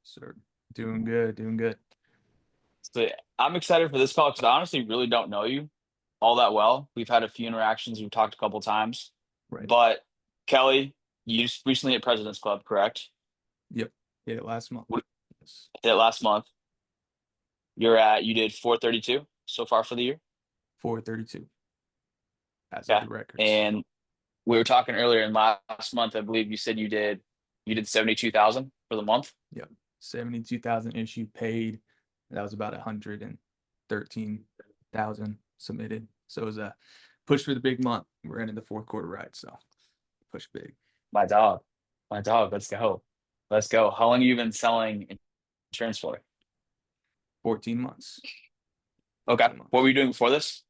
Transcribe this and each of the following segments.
Sir, doing good, doing good. So I'm excited for this call because I honestly really don't know you all that well. We've had a few interactions, we've talked a couple times, Right. but Kelly, you just recently hit President's Club, correct? Yep. Hit it last month. We Yes. hit it last month. You did 432 so far for the year. 432 as of Yeah. the records. And we were talking earlier in last month, I believe you said you did 72,000 for the month. Yep. 72,000 issued, paid. That was about 113,000 submitted. So it was a push for the big month. We're in the fourth quarter, right? So push big. My dog. My dog. Let's go. Let's go. How long have you been selling insurance for? 14 months. Okay. 14 What were months. you doing before this?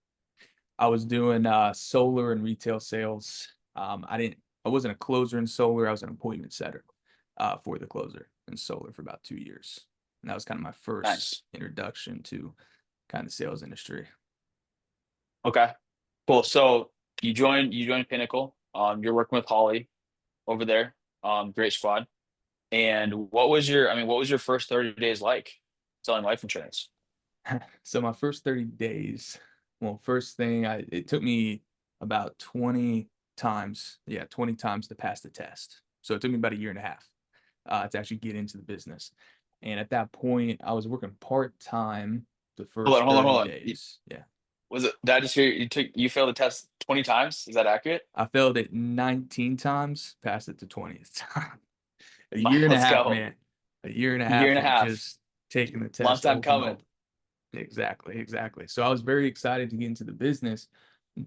I was doing solar and retail sales. I wasn't a closer in solar. I was an appointment setter for the closer in solar for about 2 years. And that was kind of my first Nice. introduction to kind of the sales industry. Okay. Cool. So you joined Pinnacle. You're working with Holly over there. Great squad. And what was your first 30 days like selling life insurance? So my first 30 days, well, first thing it took me about 20 times, yeah, 20 times to pass the test. So it took me about a year and a half to actually get into the business. And at that point, I was working part-time the Hold on, first hold on, 30 hold on. days. Yeah. Was it did I just hear you failed the test 20 times? Is that accurate? I failed it 19 times, passed it the 20th time. A year and a Let's half, go. man. A year and a Year half and a of half. just taking the Long test time over and coming. over. Exactly, exactly. So I was very excited to get into the business,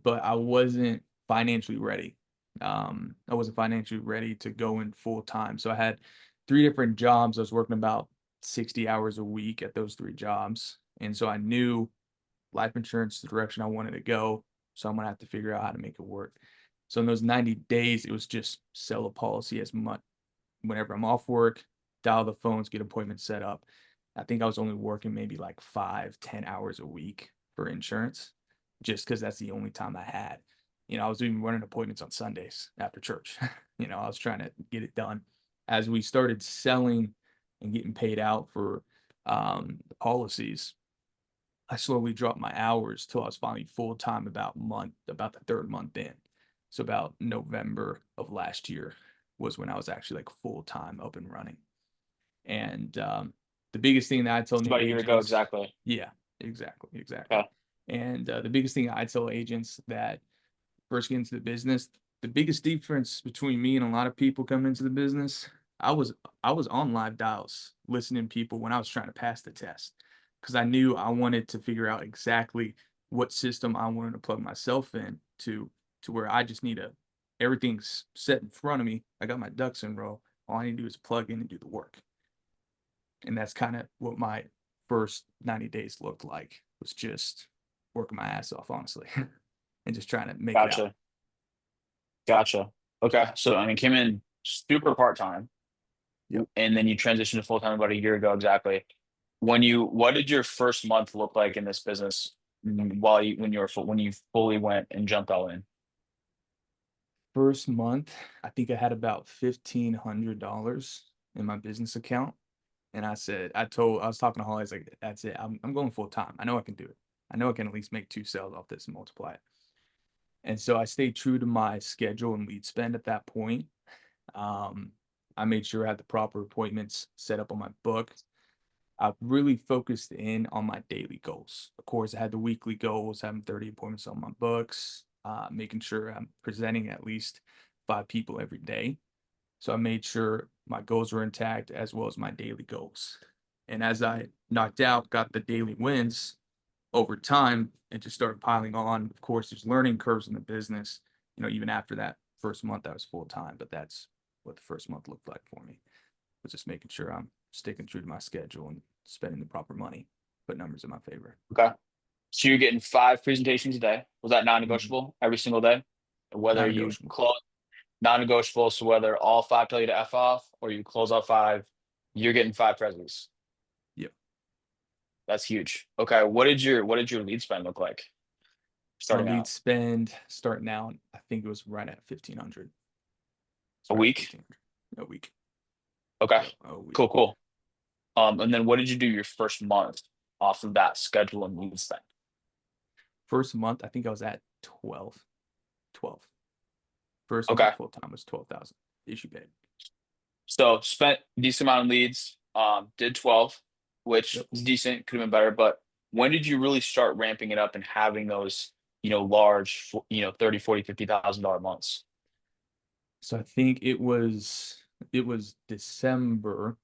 but I wasn't financially ready. I wasn't financially ready to go in full time. So I had three different jobs. I was working about 60 hours a week at those three jobs. And so I knew life insurance is the direction I wanted to go. So I'm gonna have to figure out how to make it work. So in those 90 days, it was just sell a policy as much whenever I'm off work, dial the phones, get appointments set up. I think I was only working maybe like 5, 10 hours a week for insurance, just because that's the only time I had. I was even running appointments on Sundays after church. I was trying to get it done. As we started selling and getting paid out for the policies, I slowly dropped my hours till I was finally full time about the third month in. So about November of last year was when I was actually like full time up and running. And the biggest thing that I tell Just new about a year ago agents, exactly. yeah, exactly, exactly. Okay. And the biggest thing I tell agents that first get into the business, the biggest difference between me and a lot of people coming into the business, I was I was on live dials listening to people when I was trying to pass the test because I knew I wanted to figure out exactly what system I wanted to plug myself in to where I just need a everything's set in front of me. I got my ducks in a row. All I need to do is plug in and do the work. And that's kind of what my first 90 days looked like was just working my ass off, honestly, and just trying to make it out. Gotcha. Gotcha. Okay. So came in super part-time Yep. and then you transitioned to full-time about a year ago exactly. What did your first month look like in this business when you fully went and jumped all in? First month, I think I had about $1,500 in my business account. And I was talking to Holly, I was like, that's it. I'm going full time. I know I can do it. I know I can at least make two sales off this and multiply it. And so I stayed true to my schedule and lead spend at that point. Um, I made sure I had the proper appointments set up on my book. I really focused in on my daily goals. Of course, I had the weekly goals, having 30 appointments on my books, making sure I'm presenting at least 5 people every day. So I made sure my goals were intact as well as my daily goals. And as I knocked out, got the daily wins over time, it just started piling on. Of course, there's learning curves in the business, even after that first month I was full time, but that's what the first month looked like for me was just making sure I'm sticking true to my schedule and spending the proper money, put numbers in my favor. Okay. So you're getting 5 presentations a day. Was that Mhm. non-negotiable every single day? Whether you Non-negotiable. close non-negotiable, so whether all 5 tell you to F off or you close out 5, you're getting 5 presents. Yep. That's huge. Okay. What did your lead spend look like My starting lead out? spend starting out, I think it was right at 1,500. It's A right at week? 1,500 a week. Okay. Yep, a week. Cool, cool. And then what did you do your first month off of that schedule and lead spend? First month, I think I was at 12. First Okay. month full time was 12,000 issue paid. So spent decent amount of leads, did 12, which Yep. is decent, could have been better. But when did you really start ramping it up and having those, large, 30, 40, $50,000 months? So I think it was December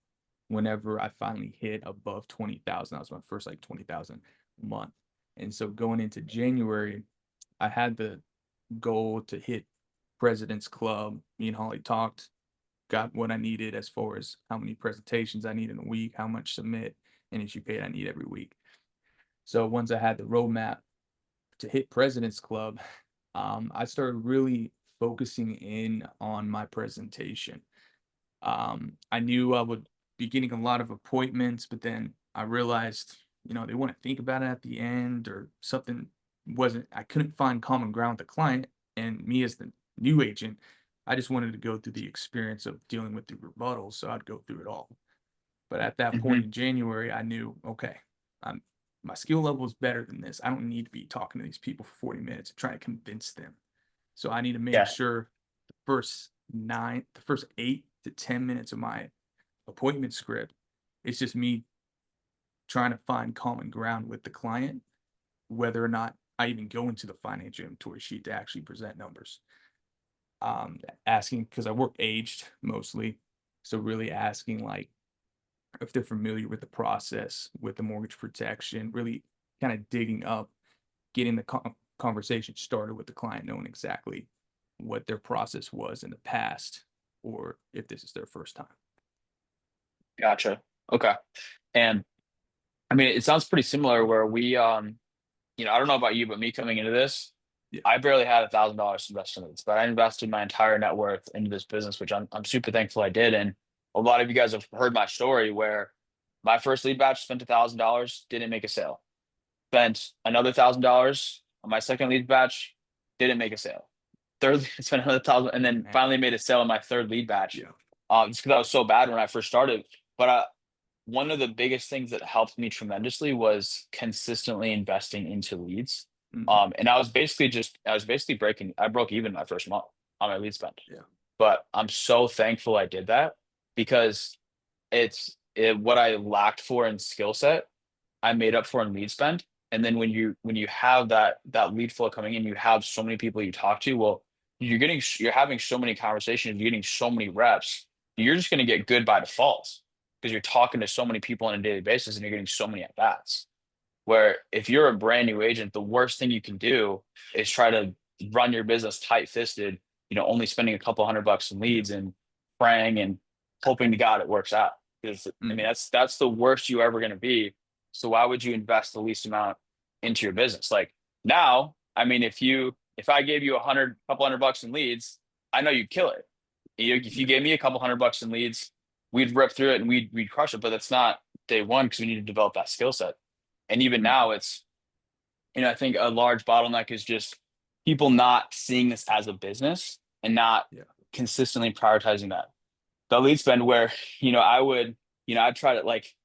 whenever I finally hit above 20,000. That was my first like 20,000 month. And so going into January, I had the goal to hit President's Club. Me and Holly talked, got what I needed as far as how many presentations I need in a week, how much submit and issue paid I need every week. So once I had the roadmap to hit President's Club, I started really focusing in on my presentation. I knew I would be getting a lot of appointments, but then I realized, they want to think about it at the end or something I couldn't find common ground with the client. And me as the new agent, I just wanted to go through the experience of dealing with the rebuttals. So I'd go through it all. But at that point Hmm. in January, I knew, okay, I'm my skill level is better than this. I don't need to be talking to these people for 40 minutes and trying to convince them. So I need to make Yeah, sure the first 8 to 10 minutes of my appointment script, it's just me trying to find common ground with the client, whether or not I even go into the financial inventory sheet to actually present numbers. Asking because I work aged mostly, so really asking like if they're familiar with the process with the mortgage protection, really kind of digging up, getting the conversation started with the client, knowing exactly what their process was in the past, or if this is their first time. gotcha. Okay. And I mean, it sounds pretty similar where I don't know about you, but me coming into this, Yeah. I barely had $1,000 to invest in this, but I invested my entire net worth into this business, which I'm super thankful I did. And a lot of you guys have heard my story where my first lead batch spent $1,000, didn't make a sale. Spent another $1,000 on my second lead batch, didn't make a sale. Third, spent another thousand, and then Man. finally made a sale on my third lead batch. Yeah. Just because I was so bad when I first started. But one of the biggest things that helped me tremendously was consistently investing into leads. Hmm. And I was basically I broke even my first month on my lead spend. Yeah. But I'm so thankful I did that because what I lacked for in skill set, I made up for in lead spend. And then when you have that lead flow coming in, you have so many people you talk to. Well, you're having so many conversations, you're getting so many reps. You're just going to get good by default because you're talking to so many people on a daily basis and you're getting so many at bats. Where if you're a brand new agent, the worst thing you can do is try to run your business tight fisted, only spending a couple $100 in Yeah. leads and praying and hoping to God it works out. Because I mean, Hmm. that's the worst you ever going to be. So why would you invest the least amount into your business? Like now, I mean, if I gave you couple $100 in leads, I know you'd kill it. If you Yeah. gave me a couple $100 in leads, we'd rip through it and we'd crush it. But that's not day one because we need to develop that skill set. And even Hmm. now, I think a large bottleneck is just people not seeing this as a business and not Yeah. consistently prioritizing that. The lead spend where, I'd try to like,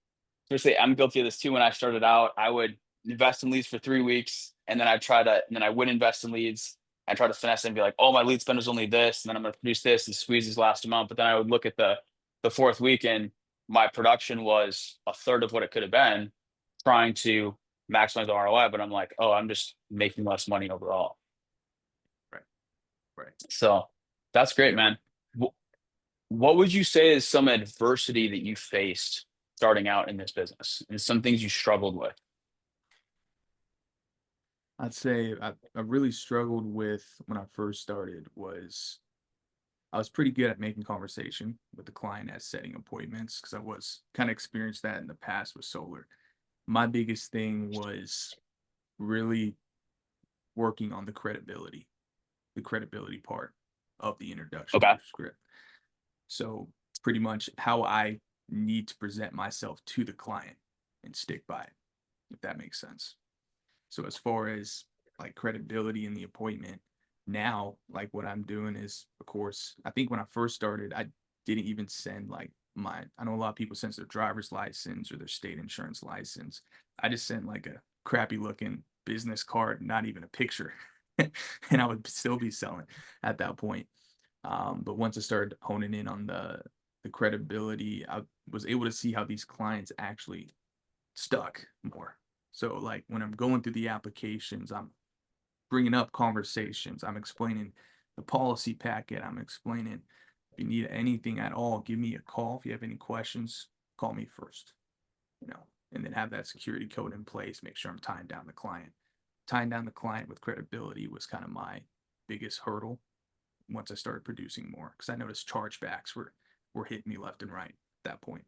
especially I'm guilty of this too. When I started out, I would invest in leads for 3 weeks and then and then I would invest in leads and try to finesse it and be like, oh, my lead spend was only this. And then I'm going to produce this and squeeze this last amount. But then I would look at the fourth week and my production was a third of what it could have been trying to maximize the ROI. But I'm like, oh, I'm just making less money overall. Right. Right. So that's great, Yeah. man. What would you say is some adversity that you faced starting out in this business and some things you struggled with? I'd say I really struggled with when I first started was I was pretty good at making conversation with the client at setting appointments because I was kind of experienced that in the past with solar. My biggest thing was really working on the credibility part of the introduction of Okay. the script. So pretty much how I need to present myself to the client and stick by it, if that makes sense. So as far as like credibility in the appointment, now like what I'm doing is, of course, I think when I first started, I didn't even send like I know a lot of people send their driver's license or their state insurance license. I just sent like a crappy looking business card, not even a picture, and I would still be selling at that point. But once I started honing in on the credibility, I was able to see how these clients actually stuck more. So like when I'm going through the applications, I'm bringing up conversations. I'm explaining the policy packet. I'm explaining if you need anything at all, give me a call. If you have any questions, call me first, you know, and then have that security code in place. Make sure I'm tying down the client. Tying down the client with credibility was kind of my biggest hurdle once I started producing more because I noticed chargebacks were hitting me left and right at that point.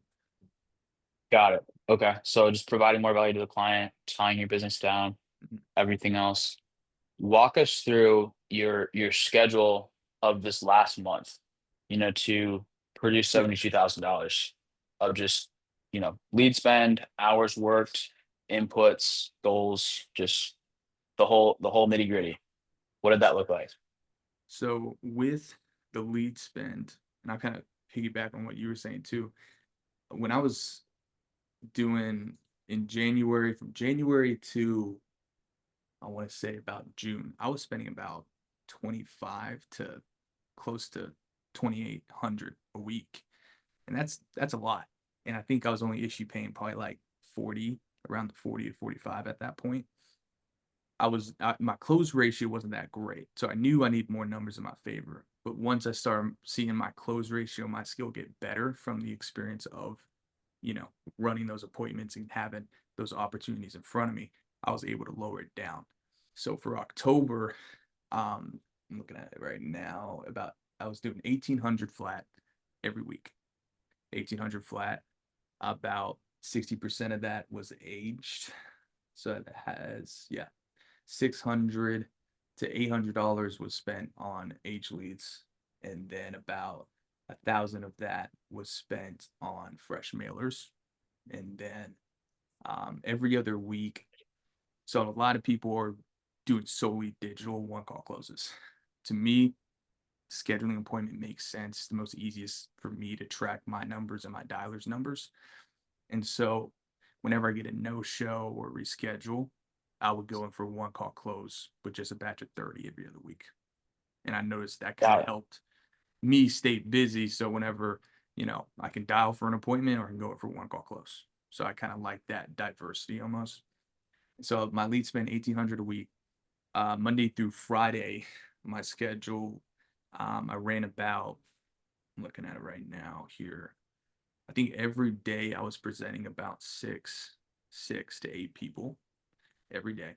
Got it. Okay. So just providing more value to the client, tying your business down, Mhm. everything else. Walk us through your schedule of this last month, to produce Yeah. $72,000 of just, lead spend, hours worked, inputs, goals, just the whole nitty gritty. What did that look like? So with the lead spend, and I kind of piggyback on what you were saying too. When I was doing in January, from January to I want to say about June, I was spending about 25 to close to 2,800 a week. And that's a lot. And I think I was only issue paying probably like 40, around the 40 to 45 at that point. My close ratio wasn't that great. So I knew I need more numbers in my favor. But once I started seeing my close ratio, my skill get better from the experience of, running those appointments and having those opportunities in front of me, I was able to lower it down. So for October, I'm looking at it right now, about I was doing 1,800 flat every week. 1,800 flat. About 60% of that was aged. So it has, yeah, 600 to $800 was spent on age leads, and then about 1,000 of that was spent on fresh mailers, and then every other week. So a lot of people are doing solely digital one call closes. To me, scheduling an appointment makes sense. It's the most easiest for me to track my numbers and my dialers numbers. And so whenever I get a no show or reschedule, I would go in for one call close with just a batch of 30 every other week. And I noticed that kind of Got it. helped me stay busy. So whenever, I can dial for an appointment or I can go in for one call close. So I kind of like that diversity almost. So my lead spend 1,800 a week, Monday through Friday. My schedule, I ran about. I'm looking at it right now here. I think every day I was presenting about six to eight people every day.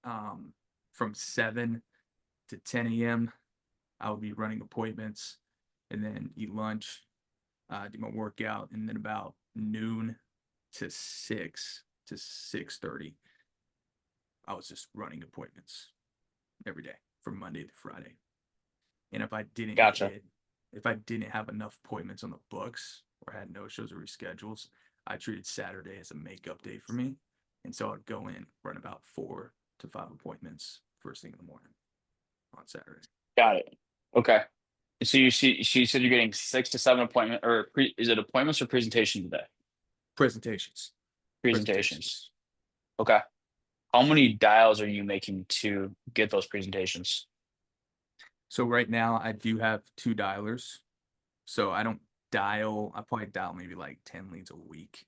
From 7 to 10 a.m. I would be running appointments and then eat lunch, do my workout, and then about noon to 6 to 6:30, I was just running appointments every day from Monday to Friday. And Gotcha. if I didn't have enough appointments on the books or had no shows or reschedules, I treated Saturday as a makeup day for me. And so I'd go in, run about 4 to 5 appointments first thing in the morning on Saturday. Got it. Okay. So you said you're getting 6 to 7 appointment or is it appointments or presentations today? Presentations. Presentations. Presentations. Okay. How many dials are you making to get those presentations? So right now I do have two dialers. So I probably dial maybe like 10 leads a week.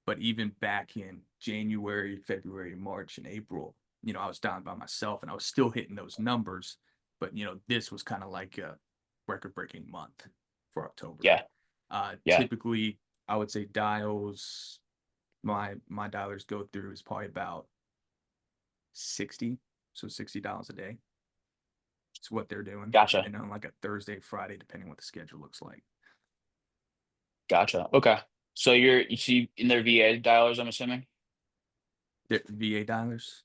But even back in January, February, March, and April, I was down by myself and I was still hitting those numbers. But this was kind of like a record-breaking month for October. Yeah. Yeah. Typically, I would say dials. My dialers go through is probably about 60, so $60 a day. It's what they're doing, Gotcha. and on like a Thursday, Friday, depending what the schedule looks like. Gotcha. Okay. So you see in their VA dialers, I'm assuming? The VA dialers.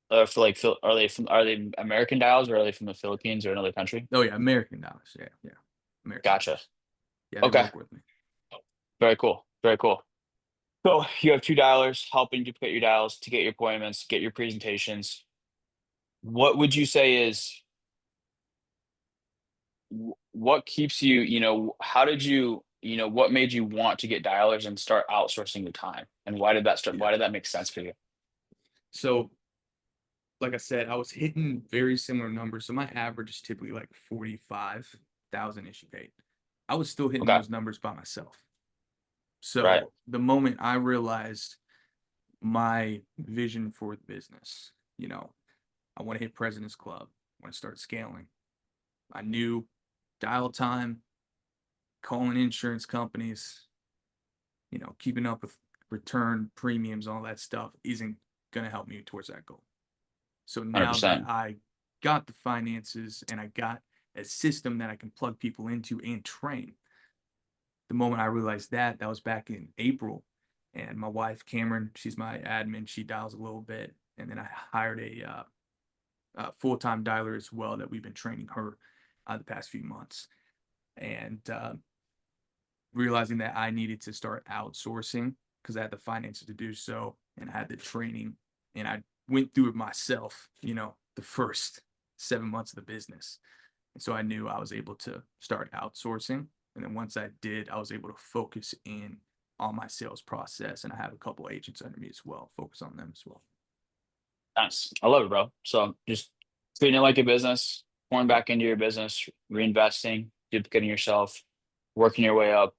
For like, are they American dials or are they from the Philippines or another country? Oh yeah, American dollars. Yeah, yeah, American Gotcha. dollars. Yeah, they Okay. work with me. Very cool. Very cool. So you have two dialers helping duplicate your dials to get your appointments, get your presentations. What would you say what keeps you, how did you what made you want to get dialers and start outsourcing your time? And why did that start? Yeah. Why did that make sense for you? So, like I said, I was hitting very similar numbers. So my average is typically like 45,000 issue paid. I was still hitting Okay. those numbers by myself. Right. So the moment I realized my vision for the business, I want to hit President's Club, I want to start scaling. I knew dial time, calling insurance companies, keeping up with return premiums, all that stuff isn't going to help me towards that goal. So now that 100%. I got the finances and I got a system that I can plug people into and train, the moment I realized that, that was back in April. And my wife, Cameron, she's my admin. She dials a little bit. And then I hired a full-time dialer as well that we've been training her the past few months. And realizing that I needed to start outsourcing because I had the finances to do so and I had the training and I went through it myself, the first 7 months of the business. And so I knew I was able to start outsourcing. And then once I did, I was able to focus in on my sales process. And I have a couple agents under me as well, focus on them as well. Nice. I love it, bro. So just treating it like a business, pouring Yep. back into your business, reinvesting, duplicating yourself, working your way up.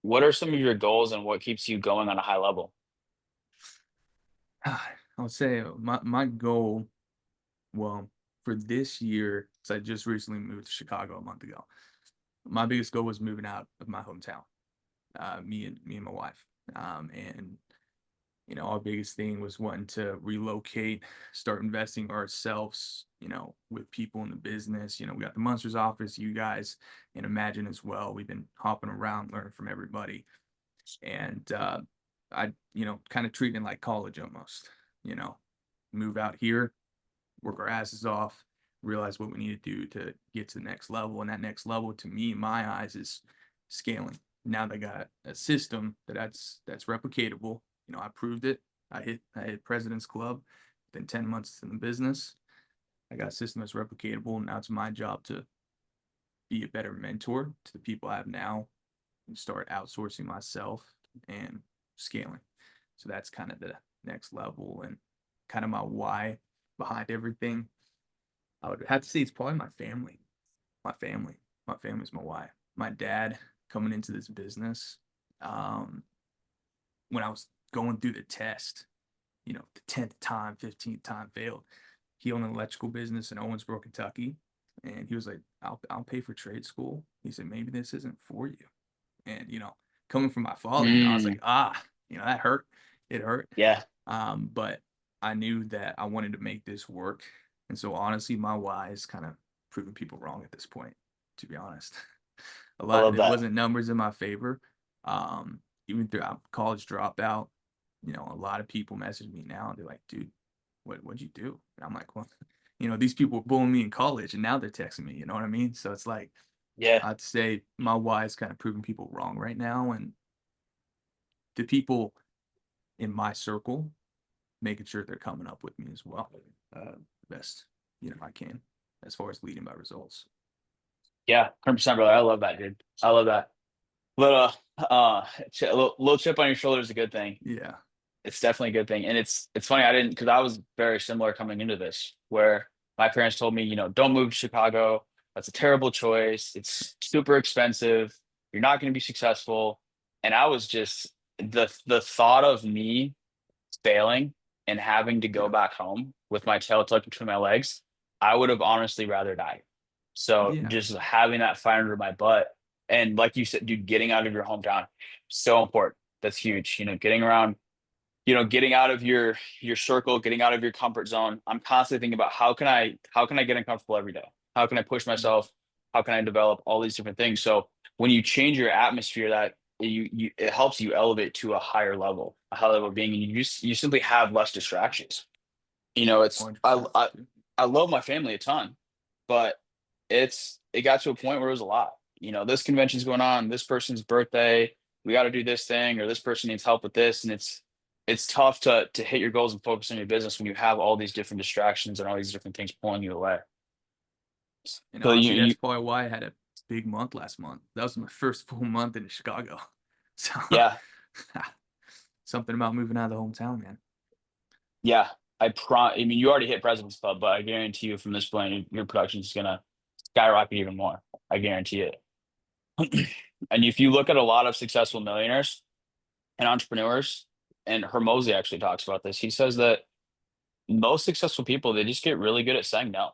What are some of your goals and what keeps you going on a high level? I would say my goal, well, for this year, because I just recently moved to Chicago a month ago, my biggest goal was moving out of my hometown. Me and my wife. And our biggest thing was wanting to relocate, start investing ourselves, with people in the business. We got the Munsters office, you guys, and Imagine as well. We've been hopping around, learning from everybody. And I, kind of treating it like college almost, you know, move out here, work our asses off, realize what we need to do to get to the next level. And that next level, to me, in my eyes, is scaling. Now they got a system that's replicatable. I proved it. I hit President's Club within 10 months in the business. I got a system that's replicatable. Now it's my job to be a better mentor to the people I have now and start outsourcing myself and scaling. So that's kind of the next level and kind of my why behind everything. I would have to say it's probably my family. My family. My family's my why. My dad coming into this business, um, when I was going through the test, the 10th time, 15th time failed. He owned an electrical business in Owensboro, Kentucky. And he was like, I'll pay for trade school. He said, maybe this isn't for you. And, coming from my father, I was like, Mm, that hurt. It hurt. yeah, But I knew that I wanted to make this work. And so honestly, my why is kind of proving people wrong at this point, to be honest. A I lot love there that. wasn't numbers in my favor. Even throughout college dropout, a lot of people message me now and they're like, dude, what'd you do? And I'm like, well, these people were bullying me in college and now they're texting me, you know what I mean? So it's like Yeah, I'd say my why is kind of proving people wrong right now. And the people in my circle, making sure they're coming up with me as well. Best, I can as far as leading by results. yeah, 100%, brother. I love that, dude. I love that. Little, little chip on your shoulder is a good thing. Yeah. It's definitely a good thing. And it's funny, I didn't because I was very similar coming into this, where my parents told me, don't move to Chicago. That's a terrible choice. It's super expensive. You're not going to be successful. And I was just the thought of me failing and having to go Yeah. back home with my tail tucked between my legs, I would have honestly rather died. So Yeah. just having that fire under my butt, and like you said, dude, getting out of your hometown, so important. That's huge. Getting around, getting out of your circle, getting out of your comfort zone. I'm constantly thinking about how can I get uncomfortable every day? How can I push myself? How can I develop all these different things? So when you change your atmosphere, that it helps you elevate to a high level of being, and you simply have less distractions. It's 100%. I love my family a ton, but it got to a point where it was a lot. This convention's going on, this person's birthday, we got to do this thing, or this person needs help with this, and it's tough to hit your goals and focus on your business when you have all these different distractions and all these different things pulling you away. And So honestly, that's probably why I had a big month last month. That was my first full month in Chicago. So Yeah, something about moving out of the hometown, man. yeah. I mean, you already hit President's Club, but I guarantee you from this point, your production is gonna skyrocket even more. I guarantee it. And if you look at a lot of successful millionaires and entrepreneurs, and Hermosi actually talks about this, he says that most successful people, they just get really good at saying no.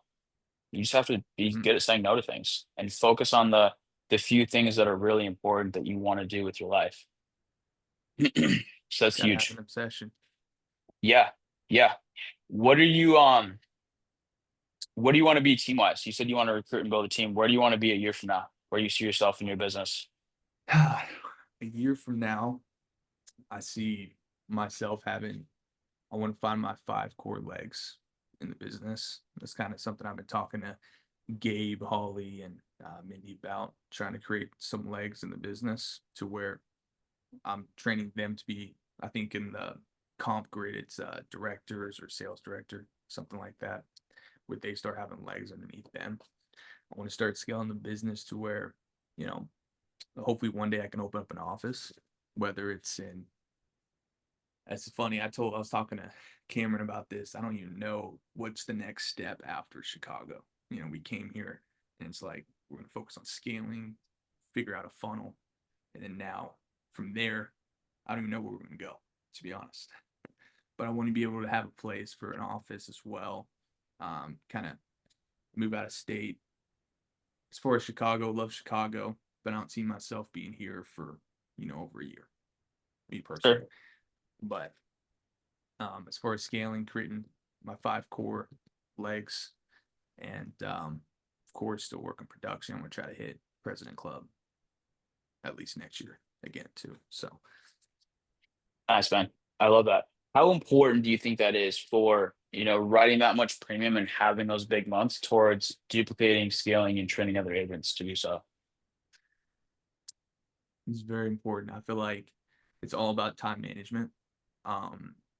You just have to be Mhm. good at saying no to things and focus on the few things that are really important that you want to do with your life. So that's Gotta have an huge. obsession. Yeah. Yeah. What are you what do you want to be team wise? You said you want to recruit and build a team. Where do you want to be a year from now? Where you see yourself in your business? A year from now, I see myself having, I want to find my 5 core legs in the business. That's kind of something I've been talking to Gabe, Holly, and Mindy about, trying to create some legs in the business to where I'm training them to be, I think in the comp grid, it's directors or sales director, something like that, where they start having legs underneath them. I want to start scaling the business to where, you know, hopefully one day I can open up an office, whether it's in, that's funny. I was talking to Cameron about this. I don't even know what's the next step after Chicago. You know, we came here and it's like, we're going to focus on scaling, figure out a funnel. And then now from there, I don't even know where we're going to go, to be honest. But I want to be able to have a place for an office as well. Kind of move out of state. As far as Chicago, love Chicago, but I don't see myself being here for, over a year, me personally. Sure. But as far as scaling, creating my 5 core legs, and of course, still working production. I'm gonna try to hit President Club at least next year again too. So Nice, man. I love that. How important do you think that is for, writing that much premium and having those big months towards duplicating, scaling, and training other agents to do so? it's very important. I feel like it's all about time management.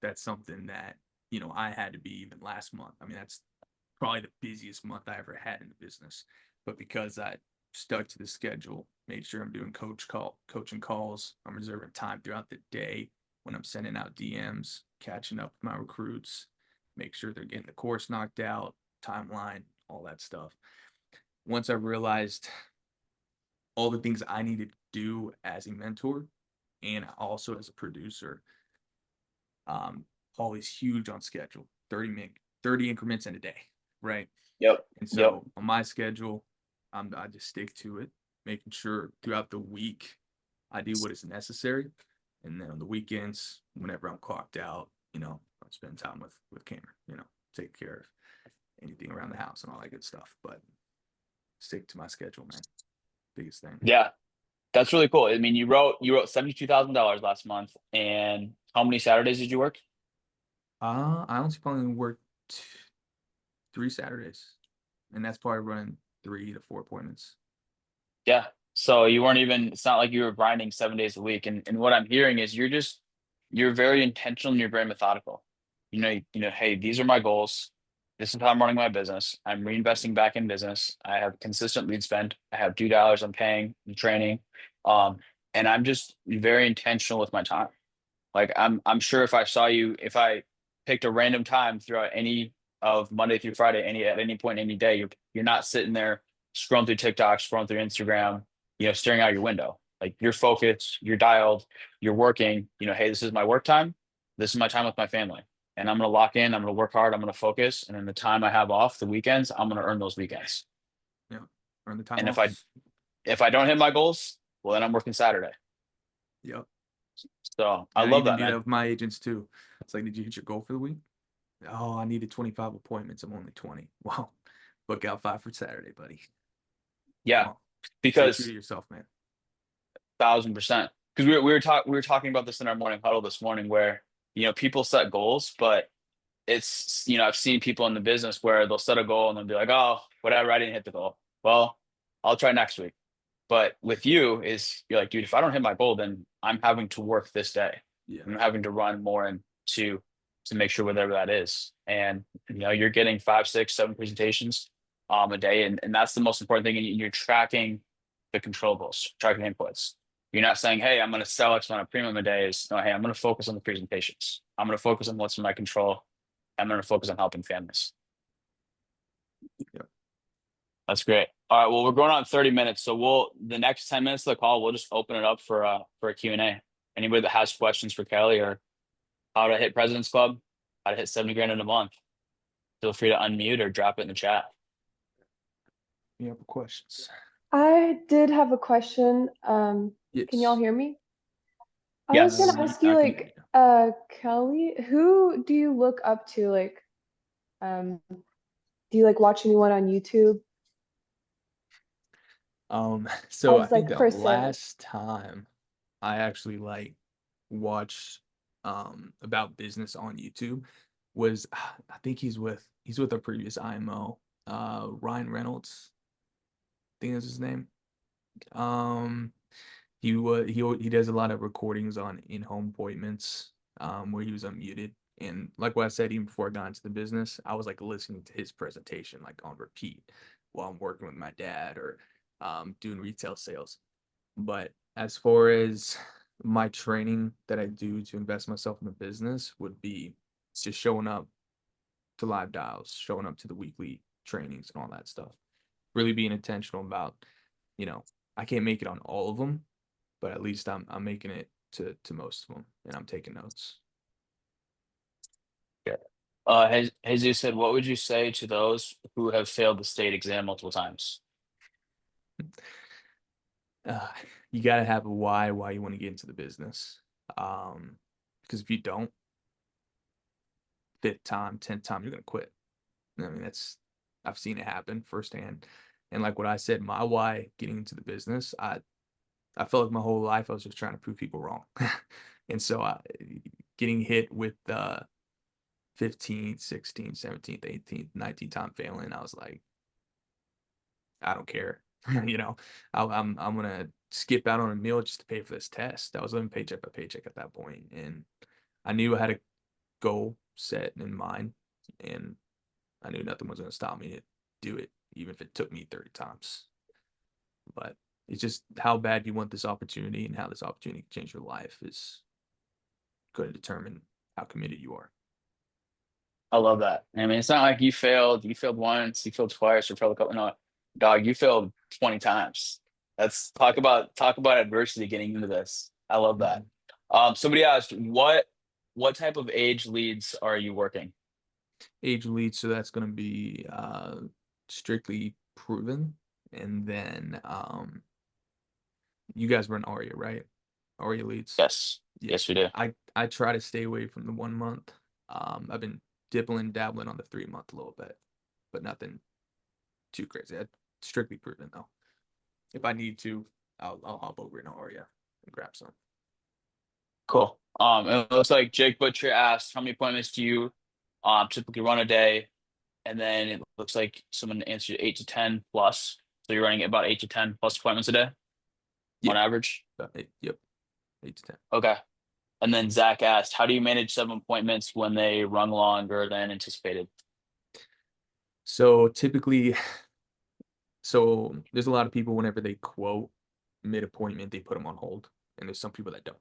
That's something that I had to be even last month. I mean, that's probably the busiest month I ever had in the business. But because I stuck to the schedule, made sure I'm doing coaching calls, I'm reserving time throughout the day when I'm sending out DMs, catching up with my recruits, make sure they're getting the course knocked out, timeline, all that stuff. Once I realized all the things I needed to do as a mentor and also as a producer, um, always huge on schedule, 30 increments in a day, right? Yep. And Yep. so on my schedule, I just stick to it, making sure throughout the week I do what is necessary. And then on the weekends, whenever I'm clocked out, I spend time with Cameron, take care of anything around the house and all that good stuff. But stick to my schedule, man. Biggest thing. Yeah. That's really cool. I mean, you wrote $72,000 last month, and how many Saturdays did you work? I honestly probably work 3 Saturdays, and that's probably running 3 to 4 appointments. Yeah. So you weren't even, it's not like you were grinding 7 days a week. And what I'm hearing is you're very intentional and you're very methodical. Hey, these are my goals. This is how I'm running my business. I'm reinvesting back in business. I have consistent lead spend. I have $2 I'm paying in training. Um, and I'm just very intentional with my time. Like I'm sure if I picked a random time throughout any of Monday through Friday, at any point, any day, you're not sitting there scrolling through TikTok, scrolling through Instagram, staring out your window. Like you're focused, you're dialed, you're working, hey, this is my work time. This is my time with my family. And I'm gonna lock in, I'm gonna work hard, I'm gonna focus. And then the time I have off, the weekends, I'm gonna earn those weekends. Yeah, earn the time And off. if I don't hit my goals, well then I'm working Saturday. Yep. So I And I love even that, do man. that with my agents too. It's like, did you hit your goal for the week? Oh, I needed 25 appointments. I'm only 20. Well, book out 5 for Saturday, buddy. Come Yeah. on. Stay true to Because yourself, man. 1,000%. Because we were talking about this in our morning huddle this morning, where people set goals, but it's I've seen people in the business where they'll set a goal and they'll be like, oh, whatever, I didn't hit the goal. Well, I'll try next week. But with you, is you're like, dude, if I don't hit my goal, then I'm having to work this day. Yeah. I'm having to run more and to make sure whatever that is. And you're getting 5, 6, 7 presentations a day, and that's the most important thing. And you're tracking the controllables, tracking inputs. You're not saying, hey, I'm going to sell X amount of premium a day. Is no, hey, I'm going to focus on the presentations. I'm going to focus on what's in my control. I'm going to focus on helping families. Yeah. That's great. All right. Well, we're going on 30 minutes. So the next 10 minutes of the call, we'll just open it up for a Q&A. Anybody that has questions for Kelly or how to hit President's Club, how to hit 70 grand in a month, feel free to unmute or drop it in the chat. Any other questions? I did have a question. Can y'all Yes. hear me? I was Yes. gonna ask you, I can hear like, you. Kelly, who do you look up to? Like, do you like watch anyone on YouTube So I as think like the for sales? last time I actually like watched about business on YouTube was I think he's with our previous IMO, Ryan Reynolds, I think that's his name. Um he does a lot of recordings on in-home appointments, where he was unmuted. And like what I said, even before I got into the business, I was like listening to his presentation like on repeat while I'm working with my dad or doing retail sales. But as far as my training that I do to invest myself in the business would be just showing up to live dials, showing up to the weekly trainings and all that stuff. Really being intentional about, you know, I can't make it on all of them, but at least I'm making it to most of them, and I'm taking notes. Yeah. Jesus said, what would you say to those who have failed the state exam multiple times? Uh, you got to have a why you want to get into the business. Because if you don't, fifth time, 10th time, you're gonna quit. I mean, I've seen it happen firsthand. And like what I said, my why getting into the business, I felt like my whole life I was just trying to prove people wrong. And so getting hit with 15th, 16th, 17th, 18th, 19th time failing, I was like, I don't care. You know, I'm gonna skip out on a meal just to pay for this test. I was living paycheck by paycheck at that point, and I knew I had a goal set in mind, and I knew nothing was gonna stop me to do it, even if it took me 30 times. But it's just how bad you want this opportunity and how this opportunity can change your life is going to determine how committed you are. I love that. I mean, it's not like you failed once, you failed twice, or failed a couple. No, dog, you failed 20 times. That's talk about adversity getting into this. I love that. Mhm. Somebody asked, what type of age leads are you working? Age lead, so that's going to be strictly proven, and then you guys run Aria, right? Aria leads. Yes. Yeah, Yes, we do. I try to stay away from the 1 month. I've been dibbling dabbling on the 3 month a little bit, but nothing too crazy. Strictly proven though. If I need to, I'll hop over in Aria and grab some. Cool. It looks like Jake Butcher asked, how many appointments do you typically run a day? And then it looks like someone answered 8 to 10 plus. So you're running about 8 to 10 plus appointments a day Yeah, on average. yep, 8 to 10. Okay. And then Zach asked, how do you manage 7 appointments when they run longer than anticipated? So typically, so there's a lot of people whenever they quote mid appointment, they put them on hold, and there's some people that don't,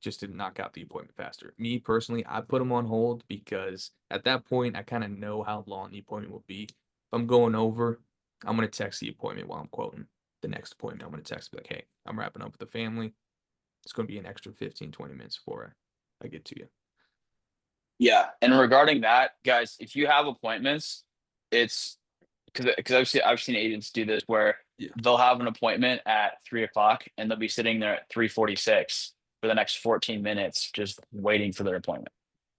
just to knock out the appointment faster. Me personally, I put them on hold because at that point, I kind of know how long the appointment will be. If I'm going over, I'm gonna text the appointment while I'm quoting the next appointment. I'm gonna text be like, hey, I'm wrapping up with the family. It's gonna be an extra 15, 20 minutes before I get to you. Yeah. And regarding that, guys, if you have appointments, it's because I've seen agents do this where Yeah. they'll have an appointment at 3 o'clock and they'll be sitting there at 3:46 for the next 14 minutes just waiting for their appointment.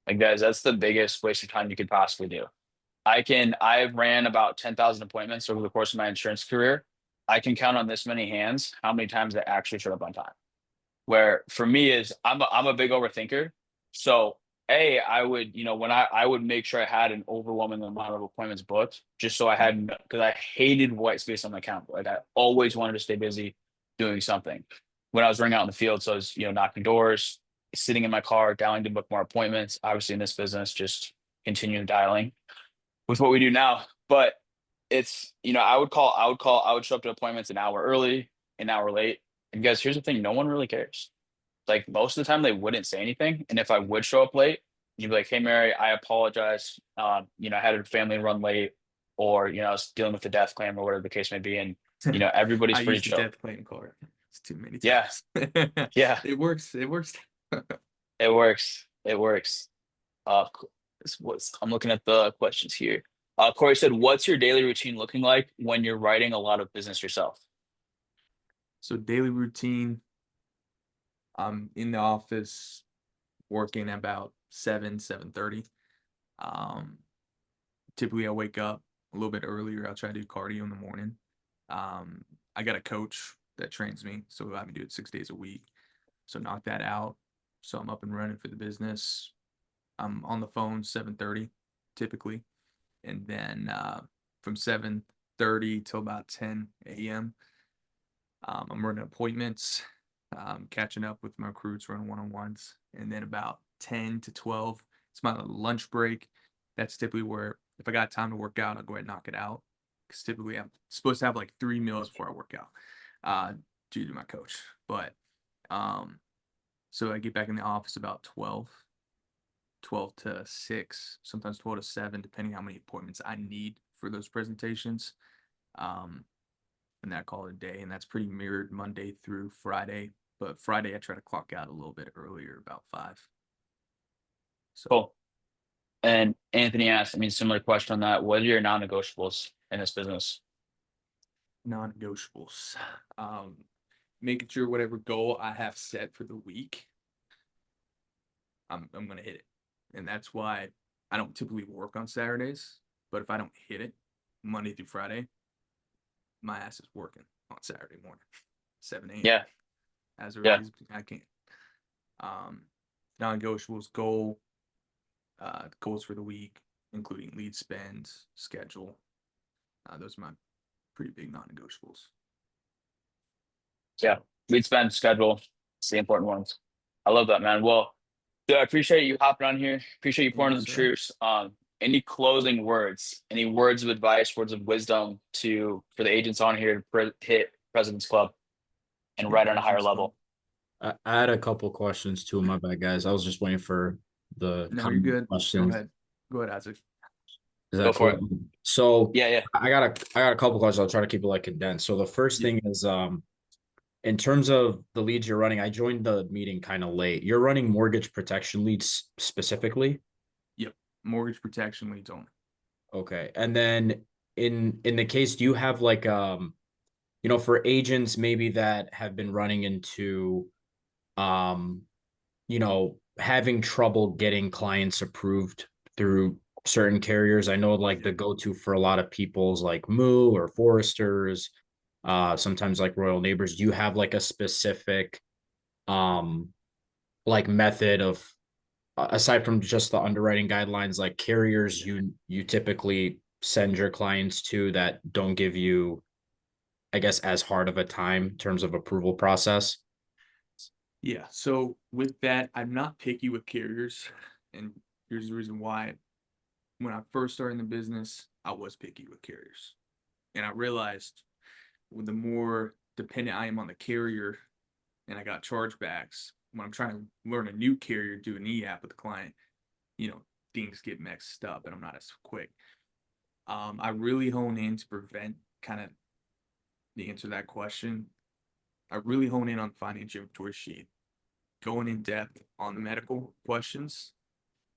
Like, guys, that's the biggest waste of time you could possibly do. I've ran about 10,000 appointments over the course of my insurance career. I can count on this many hands how many times I actually showed up on time. Where for me is I'm a big overthinker. So I would, when I would make sure I had an overwhelming amount of appointments booked just so I had, because I hated white space on my calendar. Like, I always wanted to stay busy doing something when I was running out in the field. So I was, knocking doors, sitting in my car, dialing to book more appointments. Obviously in this business, just continue dialing with what we do now. But it's, I would show up to appointments an hour early. an hour late. And guys, here's the thing, no one really cares. Like most of the time they wouldn't say anything. And if I would show up late, you'd be like, hey Mary, I apologize. I had a family run late, or I was dealing with the death claim or whatever the case may be. And everybody's I pretty used the chill. death claim card. It's too many Yeah, times. yeah, It works. It works. it works. It works. I'm looking at the questions here. Corey said, what's your daily routine looking like when you're writing a lot of business yourself? So daily routine, I'm in the office working about 7:30. Um, Typically I wake up a little bit earlier. I'll try to do cardio in the morning. I got a coach that trains me, so I do it 6 days a week. So knock that out. So I'm up and running for the business. I'm on the phone 7:30 typically, and then from 7:30 till about 10 a.m. I'm running appointments, catching up with my recruits, running one-on-ones, and then about 10 to 12, it's my lunch break. That's typically where if I got time to work out, I'll go ahead and knock it out. Because typically I'm supposed to have like 3 meals before I work out, due to my coach. But so I get back in the office about 12 to 6, sometimes 12 to 7, depending how many appointments I need for those presentations. Um, and that call it a day, and that's pretty mirrored Monday through Friday. But Friday I try to clock out a little bit earlier, about 5. So Cool. And Anthony asked, similar question on that. What are your non-negotiables in this business? non-negotiables, making sure whatever goal I have set for the week, I'm gonna hit it, and that's why I don't typically work on Saturdays. But if I don't hit it Monday through Friday, my ass is working on Saturday morning, 7 a.m. Yeah, as early yeah, as I can. Um, Non-negotiables goals for the week, including lead spend, schedule. Those are my pretty big non-negotiables. yeah. Lead spend, schedule, it's the important ones. I love that, man. Well, dude, I appreciate you hopping on here. Appreciate you pouring Yes, the sir. truths. Any closing words, any words of advice, words of wisdom for the agents on here to hit President's Club and Hit write on a higher President's Club. level? I had a couple questions too. My bad, guys. I was just waiting for the No, you're common good. Go questions. ahead. Go ahead, Isaac. Is Go that for cool? it. So Yeah, yeah. I got a couple questions. I'll try to keep it like condensed. So the first Yeah. thing is in terms of the leads you're running, I joined the meeting kind of late. You're running mortgage protection leads specifically? Yep. Mortgage protection leads only. Okay. And then in the case, do you have like for agents maybe that have been running into um having trouble getting clients approved through certain carriers. I know like the go-to for a lot of people's like Moo or Foresters, sometimes like Royal Neighbors. Do you have like a specific like method of aside from just the underwriting guidelines, like carriers you typically send your clients to that don't give you, I guess, as hard of a time in terms of approval process? Yeah. So with that, I'm not picky with carriers. And here's the reason why. When I first started in the business, I was picky with carriers. And I realized the more dependent I am on the carrier and I got chargebacks, when I'm trying to learn a new carrier, do an e-app with the client, things get mixed up and I'm not as quick. I really hone in to prevent kind of the answer to that question. I really hone in on financial inventory sheet, going in depth on the medical questions,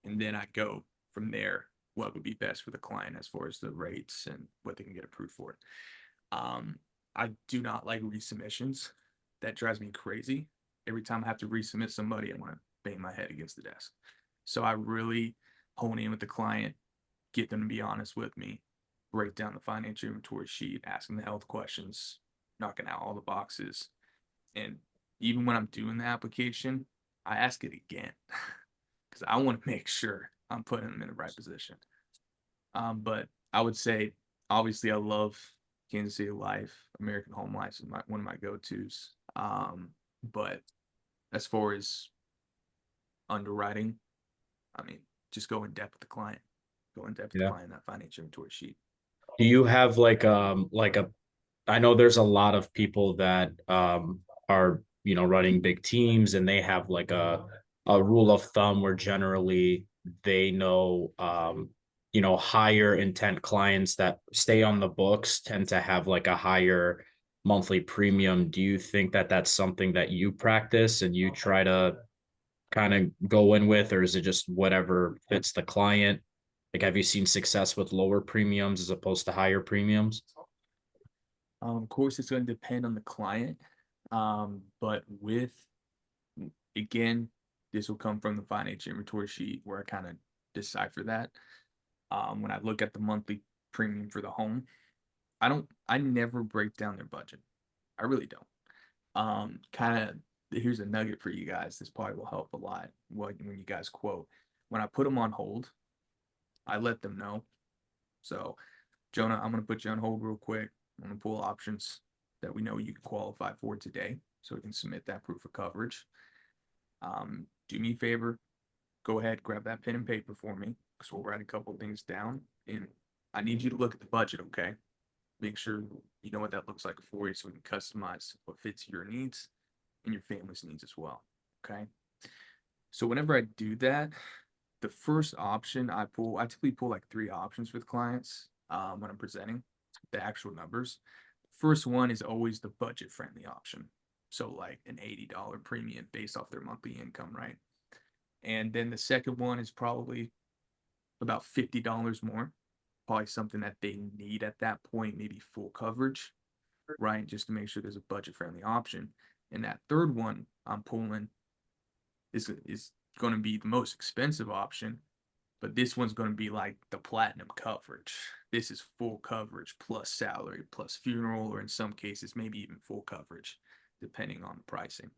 and then I go from there what would be best for the client as far as the rates and what they can get approved for. I do not like resubmissions. That drives me crazy. Every time I have to resubmit somebody, I want to bang my head against the desk. So I really hone in with the client, get them to be honest with me, break down the financial inventory sheet, asking the health questions, knocking out all the boxes. And even when I'm doing the application, I ask it again because I want to make sure I'm putting them in the right position. But I would say, obviously, I love Kansas City Life. American Home Life is one of my go-tos. But as far as underwriting, just go in depth with the client. Go in depth with the Yeah. client, that financial inventory sheet. Do you have like a I know there's a lot of people that are, you know, running big teams, and they have like a rule of thumb where generally they know, you know, higher intent clients that stay on the books tend to have like a higher monthly premium. Do you think that that's something that you practice and you try to kind of go in with, or is it just whatever fits the client? Like, have you seen success with lower premiums as opposed to higher premiums? Of course, it's going to depend on the client. But with, again, this will come from the financial inventory sheet where I kind of decipher that. When I look at the monthly premium for the home, I never break down their budget. I really don't. Kind of, here's a nugget for you guys. This probably will help a lot when you guys quote. When I put them on hold, I let them know. So, Jonah, I'm going to put you on hold real quick. I'm going to pull options that we know you can qualify for today so we can submit that proof of coverage. Do me a favor, go ahead, grab that pen and paper for me because we'll write a couple things down. And I need you to look at the budget, okay? Make sure you know what that looks like for you so we can customize what fits your needs and your family's needs as well, okay? So whenever I do that, the first option I typically pull like 3 options with clients when I'm presenting the actual numbers. First one is always the budget friendly option. So like an $80 premium based off their monthly income, right? And then the second one is probably about $50 more, probably something that they need at that point, maybe full coverage, right? Just to make sure there's a budget friendly option. And that third one I'm pulling is going to be the most expensive option, but this one's going to be like the platinum coverage. This is full coverage plus salary plus funeral, or in some cases maybe even full coverage depending on the pricing.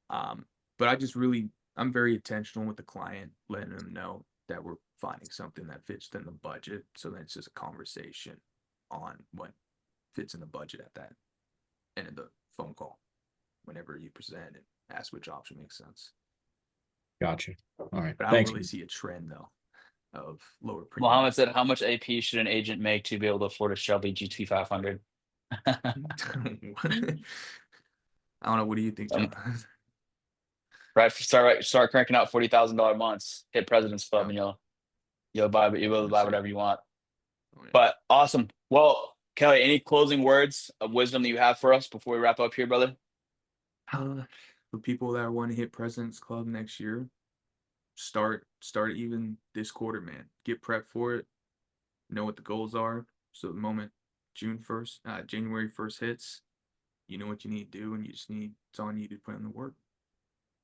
But I'm very intentional with the client, letting them know that we're finding something that fits within the budget, so then it's just a conversation on what fits in the budget at that end of the phone call whenever you present and ask which option makes sense. Gotcha. All right. But I don't Thanks. really see a trend though of lower Mohammed premiums. said, how much AP should an agent make to be able to afford a Shelby GT 500? I don't know. What do you think, John? Right, start cranking out $40,000 months. Hit President's Club, and you'll buy, but you'll buy whatever you want. But awesome. Well, Kelly, any closing words of wisdom that you have for us before we wrap up here, brother? For people that want to hit President's Club next year, start even this quarter, man. Get prepped for it. Know what the goals are. So the moment January 1st hits, you know what you need to do, and it's on you to put in the work.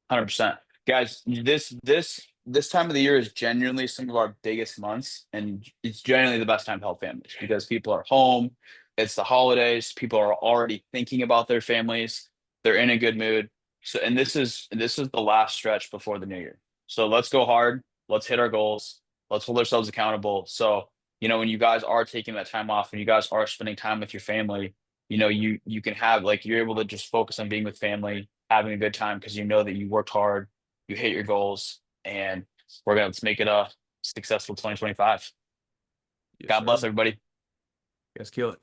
100%. Guys, this time of the year is genuinely some of our biggest months, and it's generally the best time to help families because people are home. It's the holidays. People are already thinking about their families. They're in a good mood. So, and this is the last stretch before the new year. So let's go hard. Let's hit our goals. Let's hold ourselves accountable. So, when you guys are taking that time off and you guys are spending time with your family, you can have, like, you're able to just focus on being with family, having a good time because you know that you worked hard, you hit your goals, and let's make it a successful 2025. Yes, God sir. bless everybody. You guys kill it.